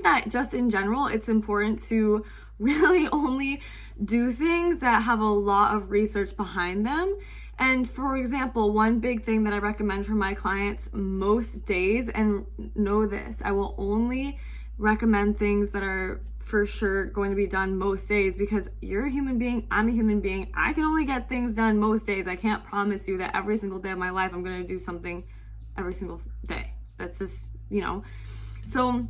that just in general, it's important to really only do things that have a lot of research behind them. And for example, one big thing that I recommend for my clients most days, and know this, I will only recommend things that are for sure going to be done most days, because you're a human being, I'm a human being. I can only get things done most days. I can't promise you that every single day of my life I'm going to do something every single day. That's just, so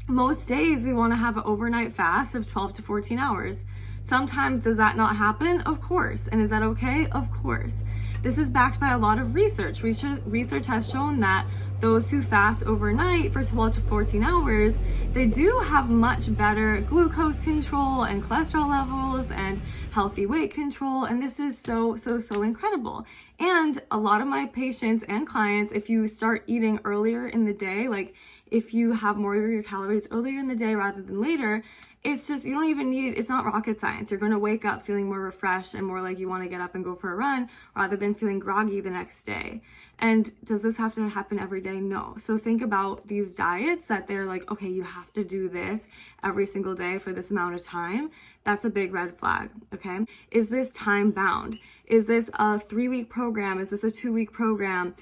most days we want to have an overnight fast of 12 to 14 hours. Sometimes does that not happen? Of course. And is that okay? Of course. This is backed by a lot of research. Research has shown that those who fast overnight for 12 to 14 hours, they do have much better glucose control and cholesterol levels and healthy weight control. And this is so incredible. And a lot of my patients and clients, if you start eating earlier in the day, like if you have more of your calories earlier in the day rather than later, it's just, you don't even need, it's not rocket science. You're going to wake up feeling more refreshed and more like you want to get up and go for a run rather than feeling groggy the next day. And does this have to happen every day? No. So think about these diets that they're like, okay, you have to do this every single day for this amount of time. That's a big red flag. Okay. Is this time bound? Is this a 3-week program? Is this a 2-week program?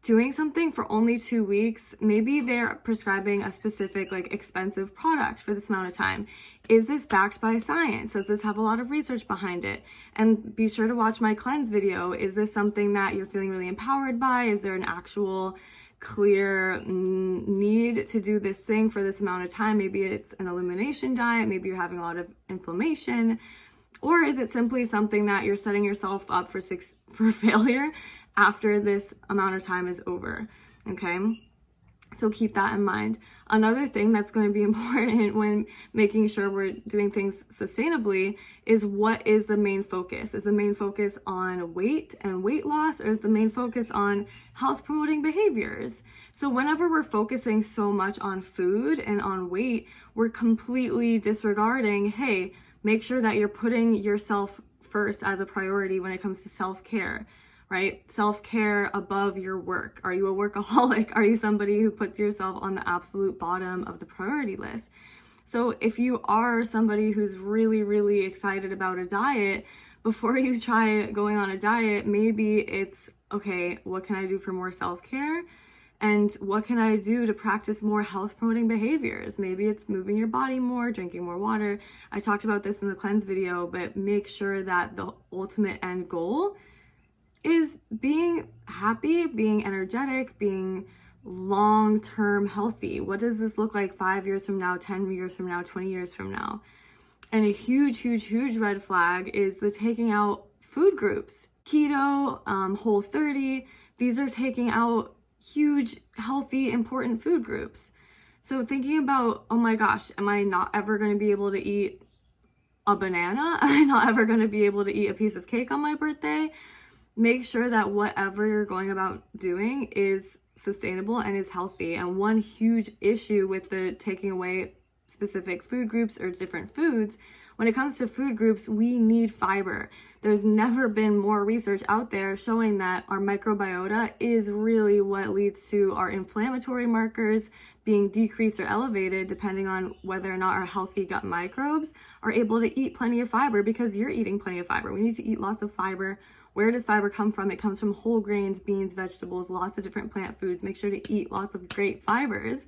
Doing something for only 2 weeks, maybe they're prescribing a specific expensive product for this amount of time. Is this backed by science? Does this have a lot of research behind it? And be sure to watch my cleanse video. Is this something that you're feeling really empowered by? Is there an actual clear need to do this thing for this amount of time? Maybe it's an elimination diet. Maybe you're having a lot of inflammation. Or is it simply something that you're setting yourself up for failure after this amount of time is over? Okay, so keep that in mind. Another thing that's going to be important when making sure we're doing things sustainably is, what is the main focus? Is the main focus on weight and weight loss, or is the main focus on health promoting behaviors? So whenever we're focusing so much on food and on weight, we're completely disregarding, hey, make sure that you're putting yourself first as a priority when it comes to self-care, right? Self-care above your work. Are you a workaholic? Are you somebody who puts yourself on the absolute bottom of the priority list? So if you are somebody who's really excited about a diet, before you try going on a diet, maybe it's, okay, what can I do for more self-care? And what can I do to practice more health promoting behaviors? Maybe it's moving your body more, drinking more water. I talked about this in the cleanse video, but make sure that the ultimate end goal is being happy, being energetic, being long-term healthy. What does this look like 5 years from now, 10 years from now, 20 years from now? And a huge red flag is the taking out food groups. Keto, Whole30, these are taking out huge, healthy, important food groups. So thinking about, oh my gosh, am I not ever going to be able to eat a banana? Am I not ever going to be able to eat a piece of cake on my birthday? Make sure that whatever you're going about doing is sustainable and is healthy. And one huge issue with the taking away specific food groups or different foods, when it comes to food groups, we need fiber. There's never been more research out there showing that our microbiota is really what leads to our inflammatory markers being decreased or elevated, depending on whether or not our healthy gut microbes are able to eat plenty of fiber, because you're eating plenty of fiber. We need to eat lots of fiber. Where does fiber come from? It comes from whole grains, beans, vegetables, lots of different plant foods. Make sure to eat lots of great fibers.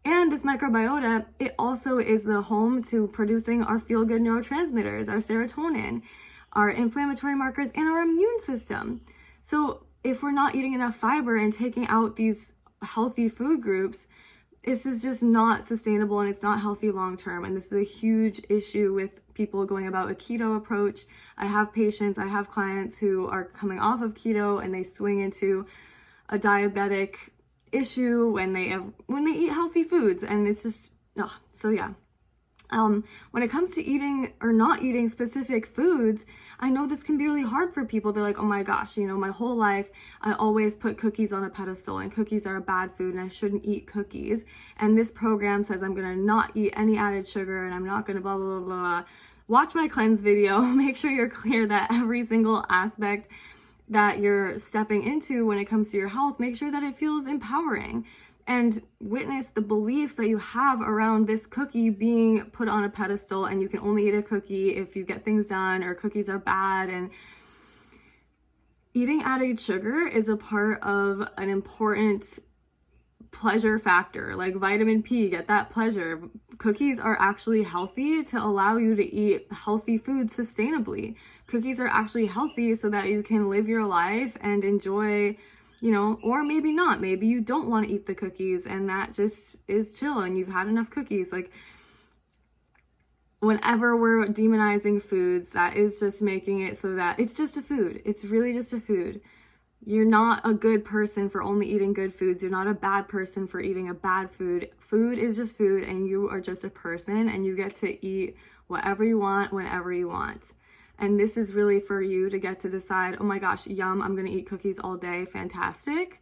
And this microbiota, it also is the home to producing our feel-good neurotransmitters, our serotonin, our inflammatory markers, and our immune system. So if we're not eating enough fiber and taking out these healthy food groups, this is just not sustainable and it's not healthy long-term. And this is a huge issue with people going about a keto approach. I have patients, I have clients who are coming off of keto and they swing into a diabetic issue when they eat healthy foods, and it's just so yeah. When it comes to eating or not eating specific foods, I know this can be really hard for people. They're like, oh my gosh, my whole life I always put cookies on a pedestal, and cookies are a bad food and I shouldn't eat cookies, and this program says I'm gonna not eat any added sugar and I'm not gonna blah blah blah. Watch my cleanse video. Make sure you're clear that every single aspect that you're stepping into when it comes to your health, make sure that it feels empowering and witness the beliefs that you have around this cookie being put on a pedestal, and you can only eat a cookie if you get things done, or cookies are bad. And eating added sugar is a part of an important pleasure factor, like vitamin P, get that pleasure. Cookies are actually healthy to allow you to eat healthy food sustainably. Cookies are actually healthy so that you can live your life and enjoy, or maybe not. Maybe you don't want to eat the cookies and that just is chill and you've had enough cookies. Like, whenever we're demonizing foods, that is just making it so that it's just a food. It's really just a food. You're not a good person for only eating good foods. You're not a bad person for eating a bad food. Food is just food, and you are just a person, and you get to eat whatever you want, whenever you want. And this is really for you to get to decide, oh my gosh, yum, I'm gonna eat cookies all day, fantastic.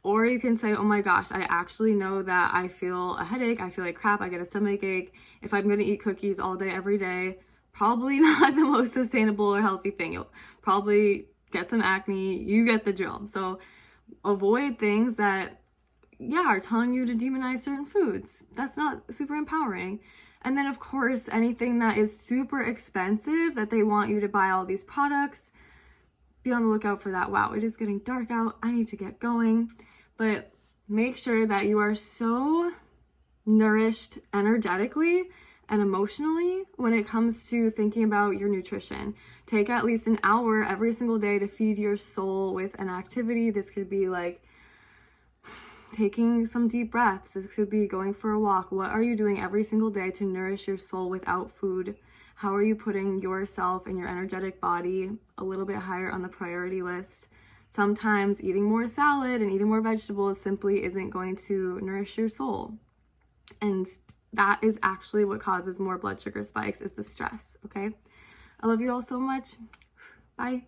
Or you can say, oh my gosh, I actually know that I feel a headache, I feel like crap, I get a stomach ache. If I'm gonna eat cookies all day, every day, probably not the most sustainable or healthy thing. You'll probably get some acne, you get the drill. So avoid things that, are telling you to demonize certain foods. That's not super empowering. And then, of course, anything that is super expensive, that they want you to buy all these products, be on the lookout for that. Wow, it is getting dark out. I need to get going. But make sure that you are so nourished energetically and emotionally when it comes to thinking about your nutrition. Take at least an hour every single day to feed your soul with an activity. This could be like taking some deep breaths. This could be going for a walk. What are you doing every single day to nourish your soul without food? How are you putting yourself and your energetic body a little bit higher on the priority list? Sometimes eating more salad and eating more vegetables simply isn't going to nourish your soul. And that is actually what causes more blood sugar spikes, is the stress, okay? I love you all so much. Bye.